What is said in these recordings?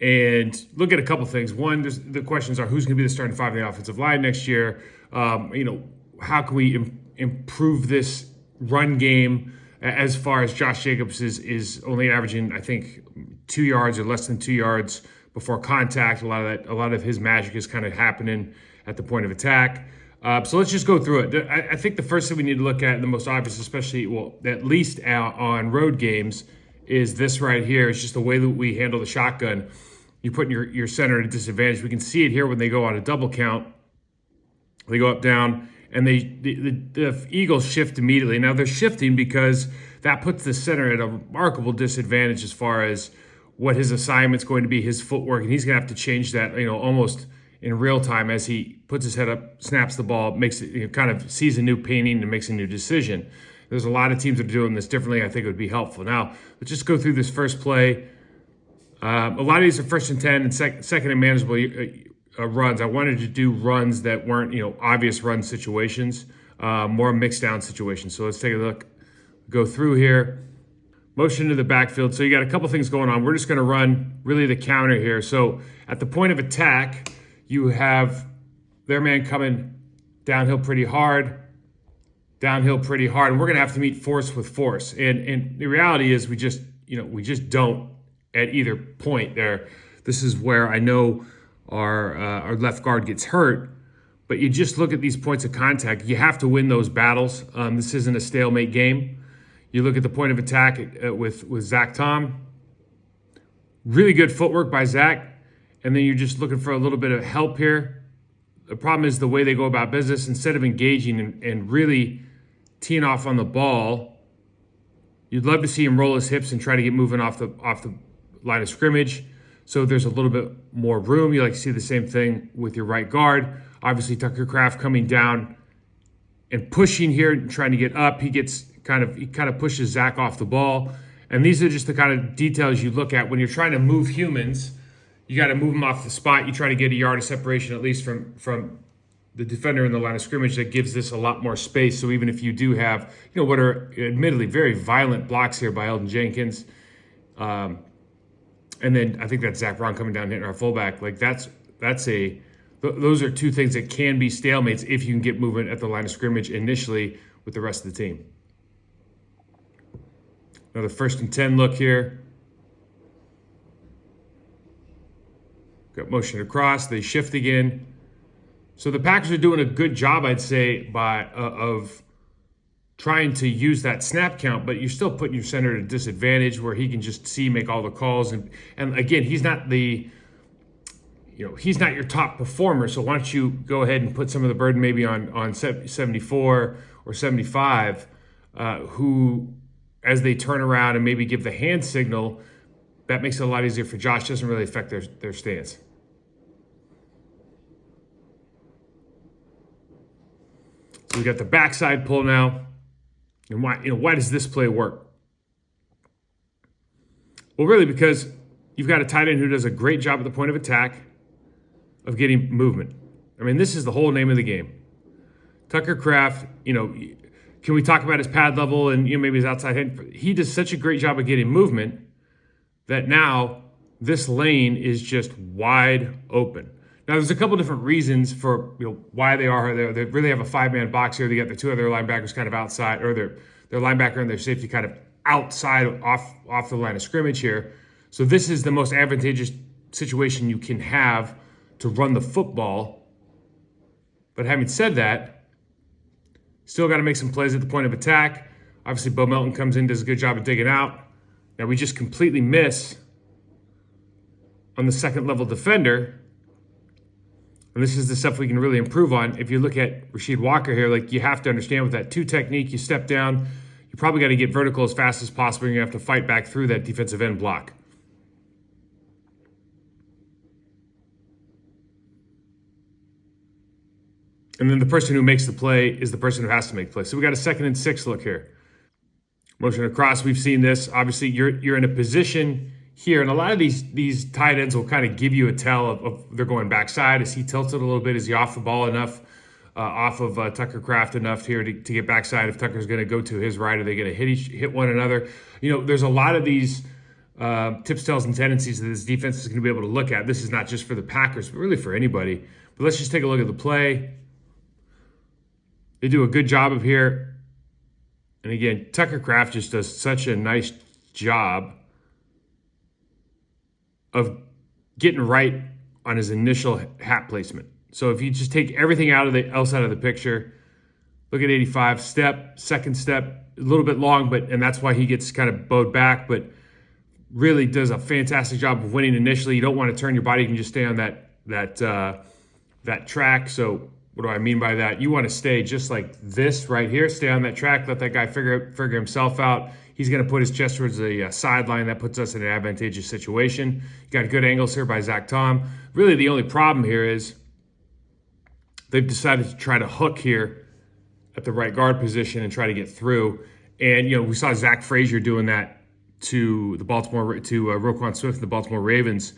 and look at a couple things. One, the questions are who's going to be the starting five in the offensive line next year. How can we improve this run game as far as Josh Jacobs is only averaging, I think, 2 yards or less than 2 yards before contact. A lot of his magic is kind of happening at the point of attack. So let's just go through it. I think the first thing we need to look at, and the most obvious, especially, well, at least on road games, is this right here. It's just the way that we handle the shotgun. You put your center at a disadvantage. We can see it here when they go on a double count. They go up, down, and the Eagles shift immediately. Now they're shifting because that puts the center at a remarkable disadvantage as far as what his assignment's going to be, his footwork, and he's going to have to change that, almost in real time as he puts his head up, snaps the ball, makes it, kind of sees a new painting and makes a new decision. There's a lot of teams that are doing this differently. I think it would be helpful. Now, let's just go through this first play. A lot of these are 1st and 10 and second and manageable runs. I wanted to do runs that weren't, obvious run situations, more mixed down situations. So let's take a look, go through here. Motion to the backfield. So you got a couple things going on. We're just going to run really the counter here. So at the point of attack, you have their man coming downhill pretty hard, and we're going to have to meet force with force. And the reality is we just don't at either point there. This is where I know our left guard gets hurt, but you just look at these points of contact. You have to win those battles. This isn't a stalemate game. You look at the point of attack with Zach Tom. Really good footwork by Zach. And then you're just looking for a little bit of help here. The problem is the way they go about business. Instead of engaging and really teeing off on the ball, you'd love to see him roll his hips and try to get moving off the line of scrimmage. So there's a little bit more room. You like to see the same thing with your right guard. Obviously, Tucker Kraft coming down and pushing here and trying to get up. He kind of pushes Zach off the ball. And these are just the kind of details you look at when you're trying to move humans. You got to move them off the spot. You try to get a yard of separation, at least from the defender in the line of scrimmage. That gives this a lot more space. So even if you do have, what are admittedly very violent blocks here by Elgton Jenkins, and then I think that's Zach Brown coming down hitting our fullback. Like those are two things that can be stalemates if you can get movement at the line of scrimmage initially with the rest of the team. Another 1st and 10 look here. Got motion across. They shift again. So the Packers are doing a good job, I'd say, of trying to use that snap count, but you're still putting your center at a disadvantage where he can just make all the calls. And again, he's not he's not your top performer. So why don't you go ahead and put some of the burden maybe on 74 or 75, who, as they turn around and maybe give the hand signal, that makes it a lot easier for Josh. Doesn't really affect their stance. So we got the backside pull now. And why does this play work? Well, really because you've got a tight end who does a great job at the point of attack of getting movement. I mean, this is the whole name of the game. Tucker Kraft, can we talk about his pad level and maybe his outside hand? He does such a great job of getting movement that now this lane is just wide open. Now, there's a couple different reasons for why they are there. They really have a 5-man box here. They got the two other linebackers kind of outside, or their linebacker and their safety kind of outside off the line of scrimmage here. So this is the most advantageous situation you can have to run the football. But having said that, still got to make some plays at the point of attack. Obviously, Bo Melton comes in, does a good job of digging out. Now we just completely miss on the second level defender. And this is the stuff we can really improve on. If you look at Rasheed Walker here, you have to understand with that 2 technique, you step down, you probably got to get vertical as fast as possible. And you have to fight back through that defensive end block. And then the person who makes the play is the person who has to make the play. So we got a 2nd and 6 look here. Motion across, we've seen this. Obviously, you're in a position here, and a lot of these tight ends will kind of give you a tell of they're going backside. Is he tilted a little bit? Is he off the ball enough, off of Tucker Kraft enough here to get backside? If Tucker's going to go to his right, are they going to hit one another? There's a lot of these tips, tells, and tendencies that this defense is going to be able to look at. This is not just for the Packers, but really for anybody. But let's just take a look at the play. They do a good job of here. And again, Tucker Kraft just does such a nice job of getting right on his initial hat placement. So if you just take everything else out of the picture, look at 85, second step, a little bit long, and that's why he gets kind of bowed back, but really does a fantastic job of winning initially. You don't want to turn your body, you can just stay on that track. So what do I mean by that? You want to stay just like this right here, stay on that track, let that guy figure himself out. He's going to put his chest towards the sideline. That puts us in an advantageous situation. You got good angles here by Zach Tom. Really, the only problem here is they've decided to try to hook here at the right guard position and try to get through. And, we saw Zach Frazier doing that to Roquan Swift, the Baltimore Ravens.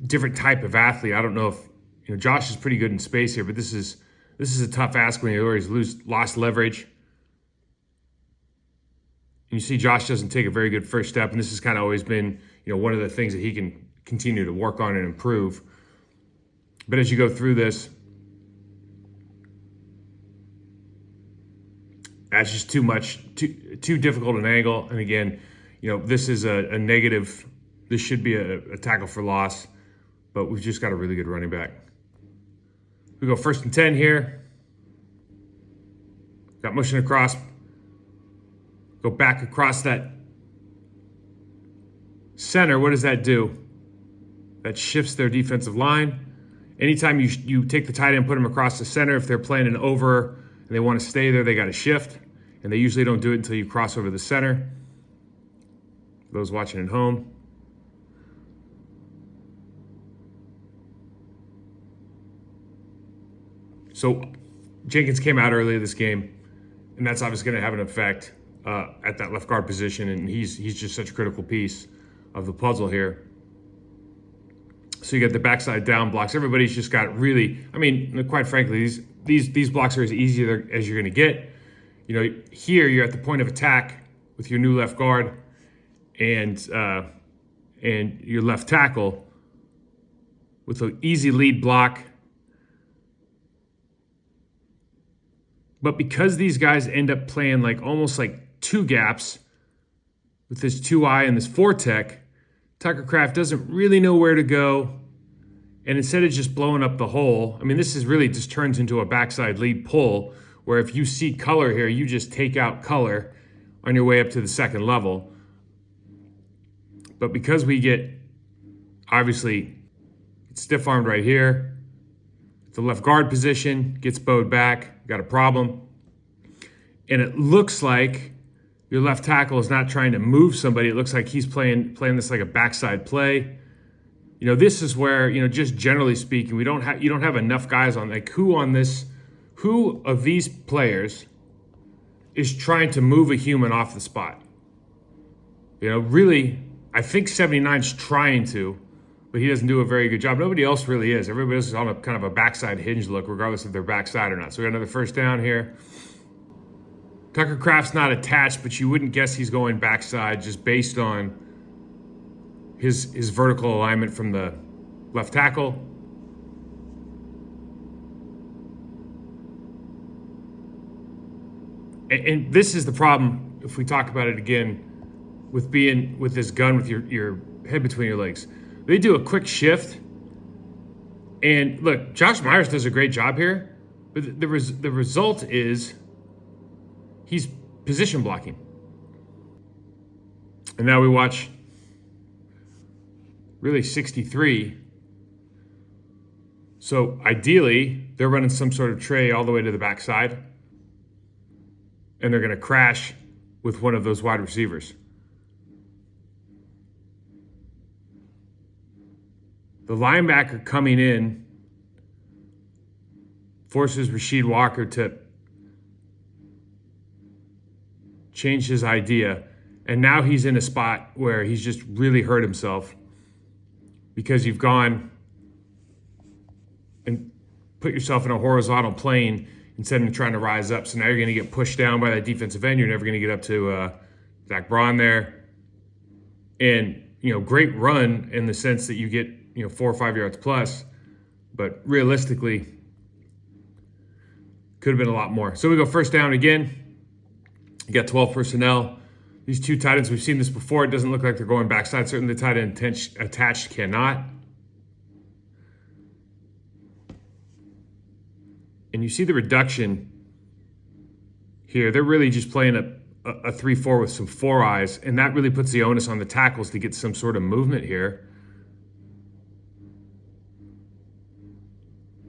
Different type of athlete. I don't know if, Josh is pretty good in space here, but this is a tough ask when you always lost leverage. And you see Josh doesn't take a very good first step, and this has kind of always been, one of the things that he can continue to work on and improve. But as you go through this, that's just too much, too difficult an angle. And again, this is a negative. This should be a tackle for loss, but we've just got a really good running back. We go 1st and 10 here. Got motion across. Go back across that center. What does that do? That shifts their defensive line. Anytime you take the tight end, put them across the center, if they're playing an over and they want to stay there, they got to shift. And they usually don't do it until you cross over the center. Those watching at home. So Jenkins came out early this game, and that's obviously going to have an effect at that left guard position, and he's just such a critical piece of the puzzle here. So you got the backside down blocks. Everybody's just got really, quite frankly, these blocks are as easy as you're going to get. Here you're at the point of attack with your new left guard and your left tackle with an easy lead block. But because these guys end up playing almost like two gaps with this 2-eye and this 4-tech, Tucker Kraft doesn't really know where to go. And instead of just blowing up the hole, this is really just turns into a backside lead pull where if you see color here, you just take out color on your way up to the second level. But because we get, obviously, stiff-armed right here, the left guard position gets bowed back, got a problem. And it looks like your left tackle is not trying to move somebody. It looks like he's playing this like a backside play. This is where, just generally speaking, you don't have enough guys on, who of these players is trying to move a human off the spot? Really, I think 79's trying to, but he doesn't do a very good job. Nobody else really is. Everybody else is on a kind of a backside hinge look, regardless if they're backside or not. So we got another first down here. Tucker Kraft's not attached, but you wouldn't guess he's going backside just based on his vertical alignment from the left tackle. And this is the problem, if we talk about it again, with this gun with your head between your legs. They do a quick shift. And look, Josh Myers does a great job here, but the result is he's position blocking. And now we watch really 63. So ideally, they're running some sort of tray all the way to the backside, and they're going to crash with one of those wide receivers. The linebacker coming in forces Rasheed Walker to change his idea. And now he's in a spot where he's just really hurt himself because you've gone and put yourself in a horizontal plane instead of trying to rise up. So now you're going to get pushed down by that defensive end. You're never going to get up to Zach Braun there. And, great run in the sense that you get, 4 or 5 yards plus, but realistically, could have been a lot more. So we go first down again. You got 12 personnel. These two tight ends, we've seen this before. It doesn't look like they're going backside. Certainly the tight end attached cannot. And you see the reduction here. They're really just playing a 3-4 with some 4 eyes, and that really puts the onus on the tackles to get some sort of movement here.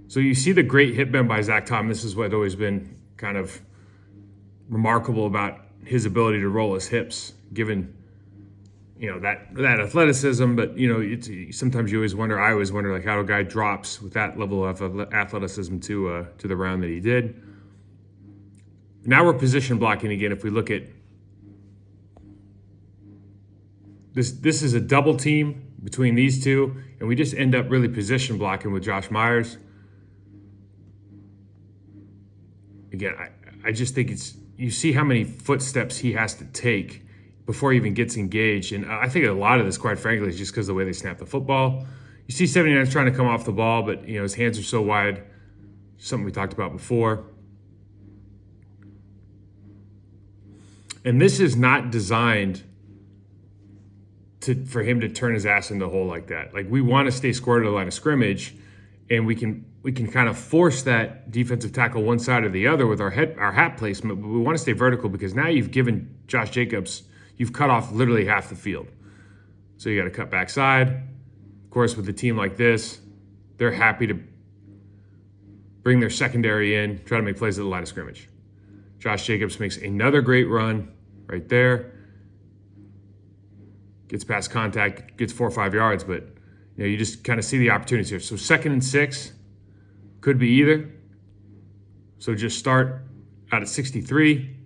So you see the great hip bend by Zach Tom. This is what's always been kind of remarkable about his ability to roll his hips, given that athleticism. But sometimes you always wonder. I always wonder, like, how a guy drops with that level of athleticism to the round that he did. Now we're position blocking again. If we look at this is a double team between these two, and we just end up really position blocking with Josh Myers. Again, I just think you see how many footsteps he has to take before he even gets engaged. And I think a lot of this, quite frankly, is just because of the way they snap the football. You see 79's trying to come off the ball, but his hands are so wide. Something we talked about before. And this is not designed for him to turn his ass in the hole like that. Like, we want to stay square to the line of scrimmage, and we can kind of force that defensive tackle one side or the other with our hat placement, but we want to stay vertical because now you've given Josh Jacobs, you've cut off literally half the field. So you got to cut backside. Of course, with a team like this, they're happy to bring their secondary in, try to make plays at the line of scrimmage. Josh Jacobs makes another great run right there. Gets past contact, gets 4 or 5 yards, but you just kind of see the opportunities here. So 2nd and 6 could be either. So just start out at 63.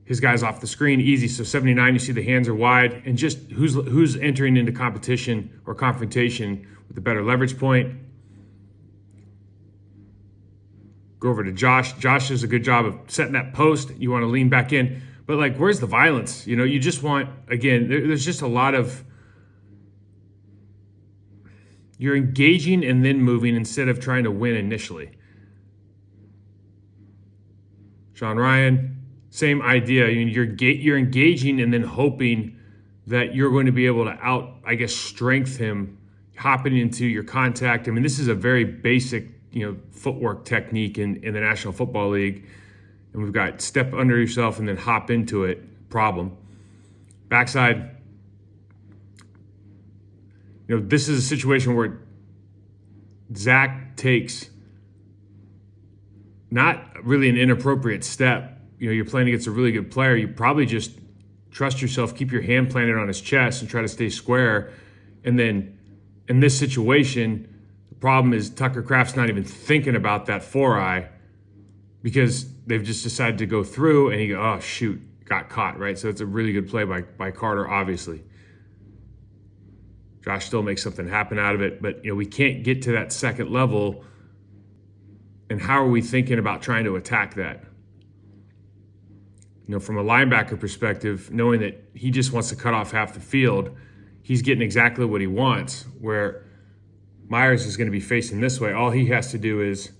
His guy's off the screen, easy. So 79, you see the hands are wide, and just who's entering into competition or confrontation with a better leverage point. Go over to Josh. Josh does a good job of setting that post. You want to lean back in. But, like, where's the violence? You just want, again, there's just a lot of, you're engaging and then moving instead of trying to win initially. Sean Ryan, same idea. You're engaging and then hoping that you're going to be able to strength him, hopping into your contact. I mean, this is a very basic, footwork technique in the National Football League. And we've got step under yourself and then hop into it problem. Backside, this is a situation where Zach takes not really an inappropriate step. You're playing against a really good player. You probably just trust yourself, keep your hand planted on his chest and try to stay square. And then in this situation, the problem is Tucker Kraft's not even thinking about that 4-eye because they've just decided to go through, and he go, oh, shoot, got caught, right? So it's a really good play by Carter, obviously. Josh still makes something happen out of it, but we can't get to that second level. And how are we thinking about trying to attack that? From a linebacker perspective, knowing that he just wants to cut off half the field, he's getting exactly what he wants, where Myers is going to be facing this way. All he has to do is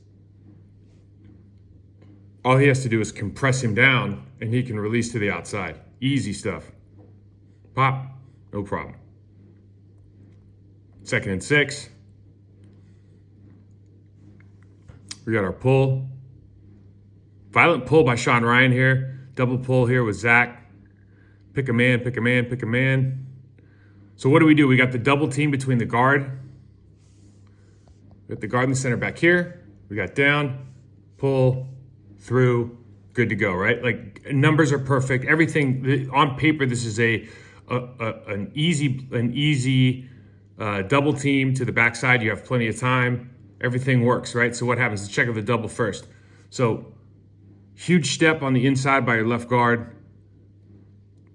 compress him down, and he can release to the outside. Easy stuff. Pop, no problem. 2nd and 6. We got our pull. Violent pull by Sean Ryan here. Double pull here with Zach. Pick a man, pick a man, pick a man. So what do? We got the double team between the guard. We got the guard and the center back here. We got down, pull, through, good to go, right? Like, numbers are perfect. Everything on paper, this is an easy double team to the backside. You have plenty of time. Everything works, right? So what happens? Let's check out the double first. So huge step on the inside by your left guard.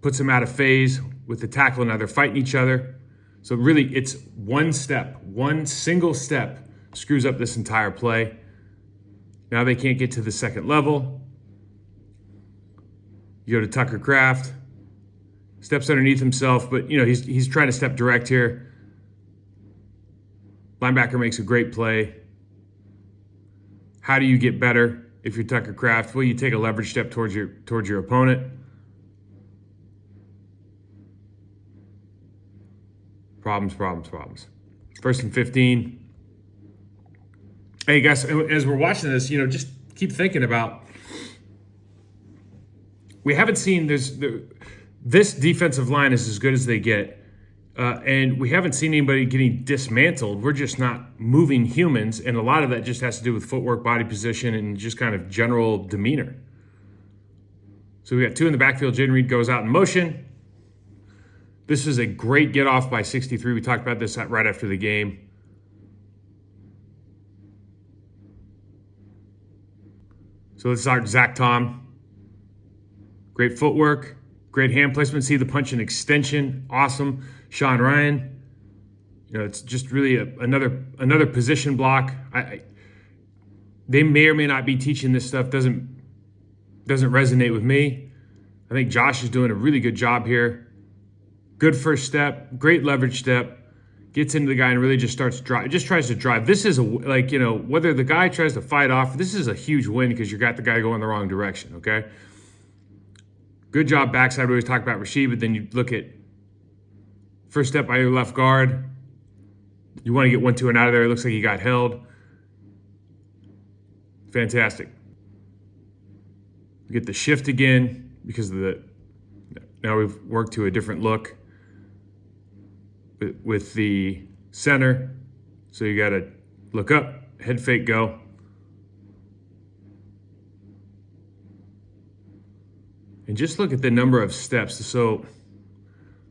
Puts him out of phase with the tackle. Now they're fighting each other. So really, it's one single step screws up this entire play. Now they can't get to the second level. You go to Tucker Kraft. Steps underneath himself, but he's trying to step direct here. Linebacker makes a great play. How do you get better if you're Tucker Kraft? Well, you take a leverage step towards your opponent. Problems. First and 15. Hey guys, as we're watching this, just keep thinking about. We haven't seen this defensive line is as good as they get, and we haven't seen anybody getting dismantled. We're just not moving humans, and a lot of that just has to do with footwork, body position, and just kind of general demeanor. So we got two in the backfield. Jayden Reed goes out in motion. This is a great get off by 63. We talked about this right after the game. So let's start Zach Tom. Great footwork, great hand placement. See the punch and extension, awesome. Sean Rhyan, it's just really another position block. They may or may not be teaching this stuff. Doesn't resonate with me. I think Josh is doing a really good job here. Good first step, great leverage step. Gets into the guy and really just tries to drive. This is whether the guy tries to fight off, this is a huge win because you got the guy going the wrong direction, okay? Good job backside. We always talk about Rasheed, but then you look at first step by your left guard. You want to get 1-2 and out of there. It looks like he got held. Fantastic. Get the shift again because of now we've worked to a different look with the center. So you got to look up, head fake, go. And just look at the number of steps. So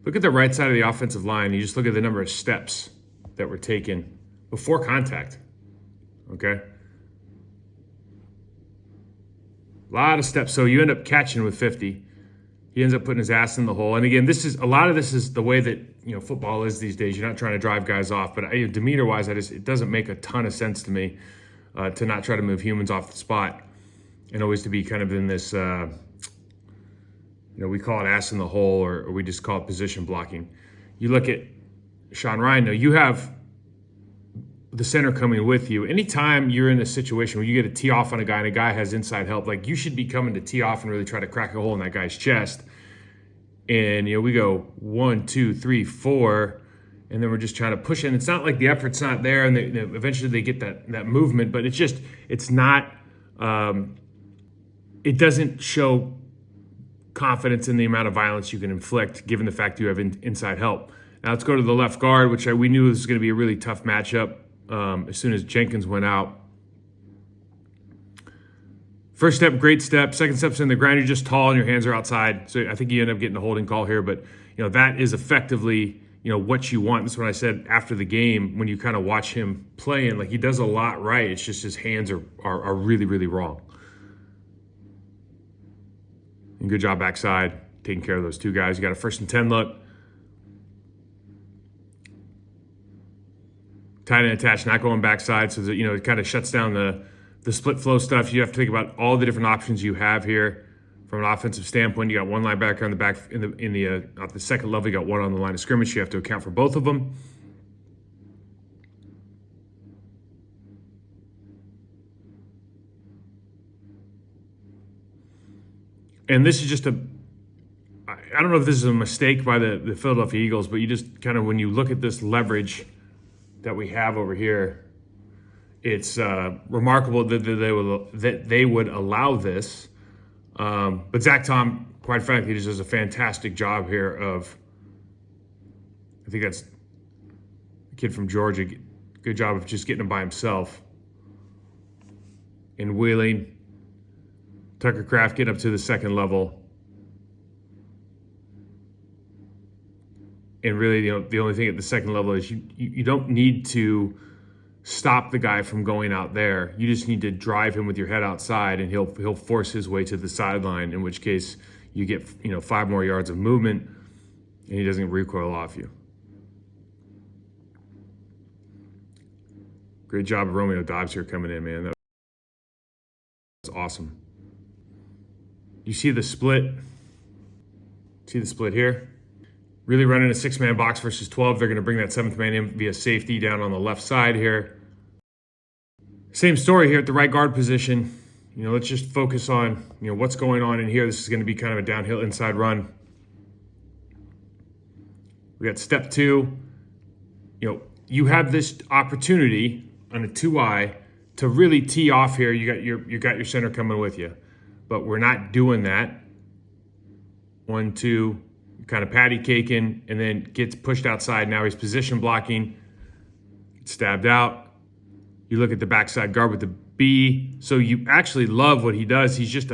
look at the right side of the offensive line. You just look at the number of steps that were taken before contact. Okay? A lot of steps. So you end up catching with 50. He ends up putting his ass in the hole. And again, a lot of this is the way that football is these days. You're not trying to drive guys off, but demeanor-wise, it doesn't make a ton of sense to me to not try to move humans off the spot and always to be kind of in this, we call it ass in the hole, or we just call it position blocking. You look at Sean Rhyan. Now you have the center coming with you. Anytime you're in a situation where you get a tee off on a guy and a guy has inside help, like you should be coming to tee off and really try to crack a hole in that guy's chest. And, we go 1, 2, 3, 4, and then we're just trying to push it. And it's not like the effort's not there, and eventually they get that movement, but it's not, it doesn't show confidence in the amount of violence you can inflict given the fact you have inside help. Now let's go to the left guard, which we knew was going to be a really tough matchup. As soon as Jenkins went out. First step, great step. Second step's in the ground. You're just tall and your hands are outside. So I think you end up getting a holding call here. But, that is effectively, what you want. That's what I said after the game when you kind of watch him playing. Like, he does a lot right. It's just his hands are really, really wrong. And good job backside, taking care of those two guys. You got a 1st and 10 look. Tight end attached, not going backside, so that it kind of shuts down the split flow stuff. You have to think about all the different options you have here from an offensive standpoint. You got one linebacker on the back at the second level. You got one on the line of scrimmage. You have to account for both of them. And this is just I don't know if this is a mistake by the Philadelphia Eagles, but you just kind of, when you look at this leverage that we have over here, it's remarkable that they would allow this. But Zach Tom, quite frankly, just does a fantastic job here of, I think that's the kid from Georgia, good job of just getting him by himself and wheeling. Tucker Kraft getting up to the second level. And really, the only thing at the second level is you don't need to stop the guy from going out there. You just need to drive him with your head outside, and he'll force his way to the sideline, in which case you get 5 more yards of movement, and he doesn't recoil off you. Great job of Romeo Doubs here coming in, man. That was awesome. You see the split? See the split here? Really running a 6-man box versus 12. They're going to bring that 7th man in via safety down on the left side here. Same story here at the right guard position. Let's just focus on, what's going on in here. This is going to be kind of a downhill inside run. We got step 2. You have this opportunity on a 2-eye to really tee off here. You got your center coming with you, but we're not doing that. 1, 2, kind of patty caking, and then gets pushed outside. Now he's position blocking, stabbed out. You look at the backside guard with the B. So you actually love what he does. He's just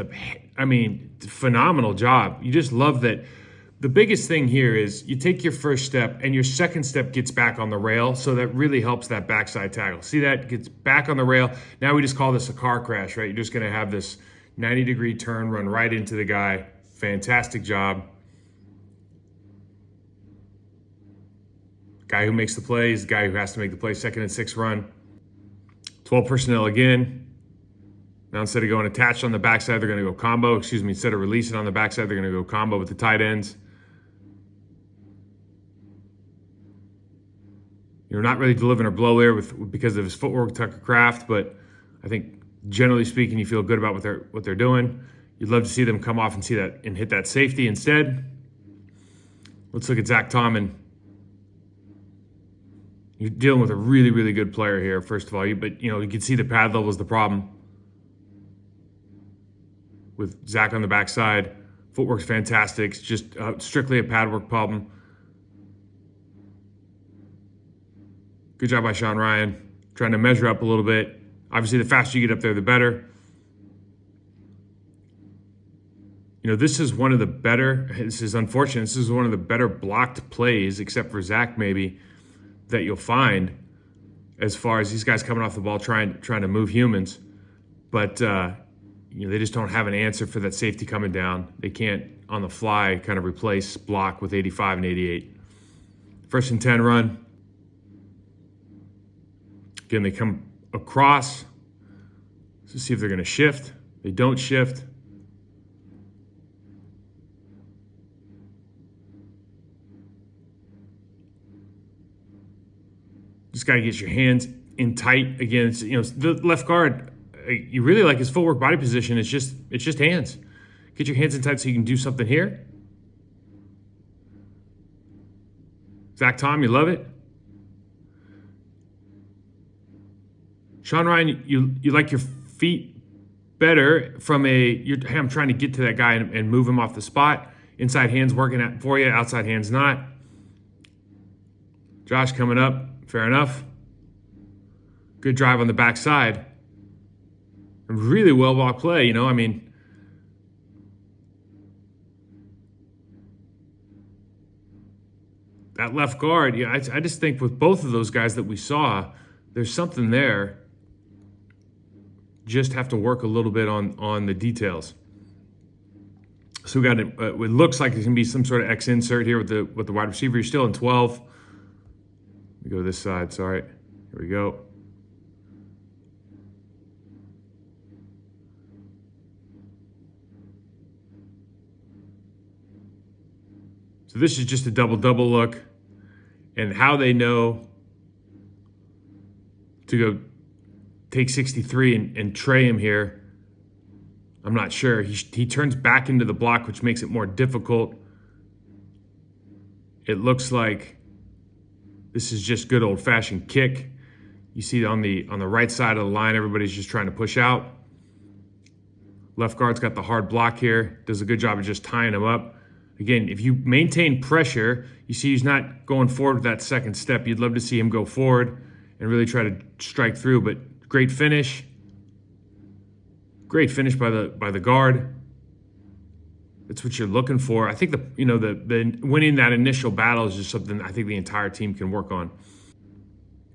phenomenal job. You just love that. The biggest thing here is you take your first step and your second step gets back on the rail. So that really helps that backside tackle. See that? Gets back on the rail. Now we just call this a car crash, right? You're just going to have this 90-degree turn, run right into the guy. Fantastic job. Guy who makes the play is the guy who has to make the play. 2nd and 6 run. 12 personnel again. Now instead of going attached on the backside, they're going to go combo. Instead of releasing on the backside, they're going to go combo with the tight ends. Not really delivering a blow there because of his footwork, Tucker Kraft, but I think generally speaking, you feel good about what they're doing. You'd love to see them come off and see that and hit that safety instead. Let's look at Zach Tomlin. You're dealing with a really, really good player here, first of all. But you can see the pad level is the problem. With Zach on the backside, footwork's fantastic. It's just strictly a pad work problem. Good job by Sean Rhyan, trying to measure up a little bit. Obviously, the faster you get up there, the better. This is one of the better, this is unfortunate, this is one of the better blocked plays, except for Zach maybe, that you'll find as far as these guys coming off the ball trying to move humans. But, they just don't have an answer for that safety coming down. They can't, on the fly, kind of replace block with 85 and 88. 1st and 10 run. Again, they come across to see if they're going to shift. They don't shift. Just got to get your hands in tight. Again, it's, the left guard, you really like his footwork, body position. It's just hands. Get your hands in tight so you can do something here. Zach Tom, you love it. Sean Rhyan, you like your feet better from hey, I'm trying to get to that guy and move him off the spot. Inside hands working for you, outside hands not. Josh coming up. Fair enough. Good drive on the backside. Really well blocked play, that left guard, I just think with both of those guys that we saw, there's something there. Just have to work a little bit on the details. So we got it looks like there's gonna be some sort of X insert here with the wide receiver. You're still in 12. Let me go to this side. Sorry. Here we go. So this is just a double look, and how they know to go take 63 and tray him here, I'm not sure. He turns back into the block, which makes it more difficult. It looks like this is just good old-fashioned kick. You see on the right side of the line, everybody's just trying to push out. Left guard's got the hard block here. Does a good job of just tying him up. Again, if you maintain pressure, you see he's not going forward with that second step. You'd love to see him go forward and really try to strike through, but great finish. Great finish by the guard. That's what you're looking for. I think the winning that initial battle is just something I think the entire team can work on.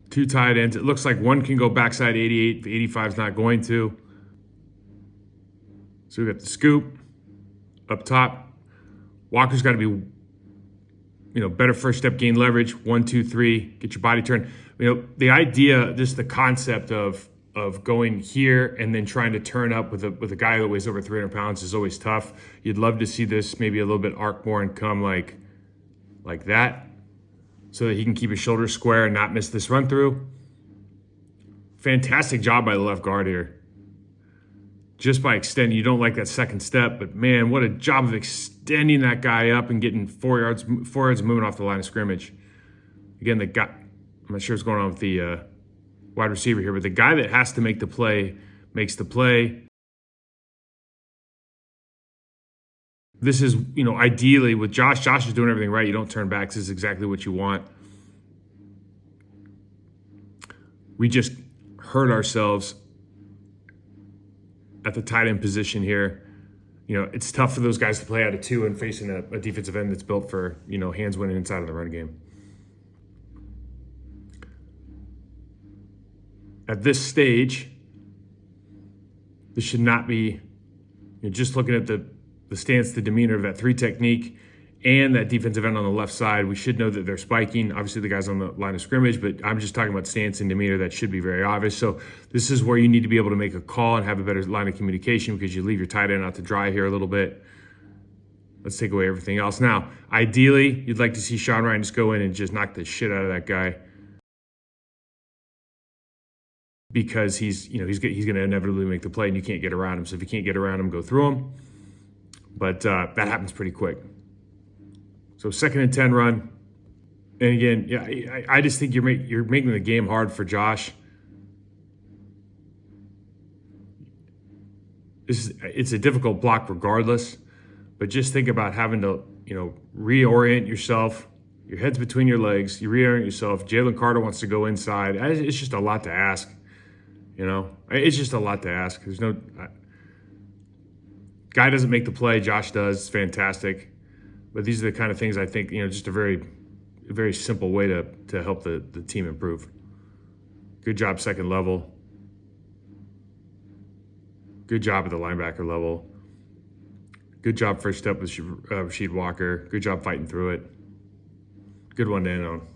2 tight ends. It looks like one can go backside 88. The 85 is not going to. So we got the scoop up top. Walker's got to be, better first step, gain leverage. 1, 2, 3. Get your body turned. The idea, just the concept of going here and then trying to turn up with a guy that weighs over 300 pounds is always tough. You'd love to see this maybe a little bit arc more and come like like that so that he can keep his shoulders square and not miss this run through. Fantastic job by the left guard here. Just by extending, you don't like that second step, but man, what a job of extending that guy up and getting 4 yards moving off the line of scrimmage. Again, the guy, I'm not sure what's going on with the wide receiver here, but the guy that has to make the play makes the play. This is, ideally with Josh is doing everything right. You don't turn back. This is exactly what you want. We just hurt ourselves at the tight end position here. It's tough for those guys to play out of 2 and facing a defensive end that's built for, hands winning inside of the run game. At this stage, this should not be, just looking at the stance, the demeanor of that 3 technique and that defensive end on the left side, we should know that they're spiking. Obviously, the guys on the line of scrimmage, but I'm just talking about stance and demeanor. That should be very obvious. So this is where you need to be able to make a call and have a better line of communication because you leave your tight end out to dry here a little bit. Let's take away everything else. Now, ideally, you'd like to see Sean Rhyan just go in and just knock the shit out of that guy because he's going to inevitably make the play and you can't get around him. So if you can't get around him, go through him. But that happens pretty quick. So 2nd and 10 run. And again, I just think you're making the game hard for Josh. It's a difficult block regardless, but just think about having to, reorient yourself. Your head's between your legs. You reorient yourself. Jalen Carter wants to go inside. It's just a lot to ask. It's just a lot to ask. There's no guy doesn't make the play. Josh does. It's fantastic. But these are the kind of things I think, just a very, very simple way to help the team improve. Good job second level. Good job at the linebacker level. Good job first step with Rasheed Walker. Good job fighting through it. Good one to end on.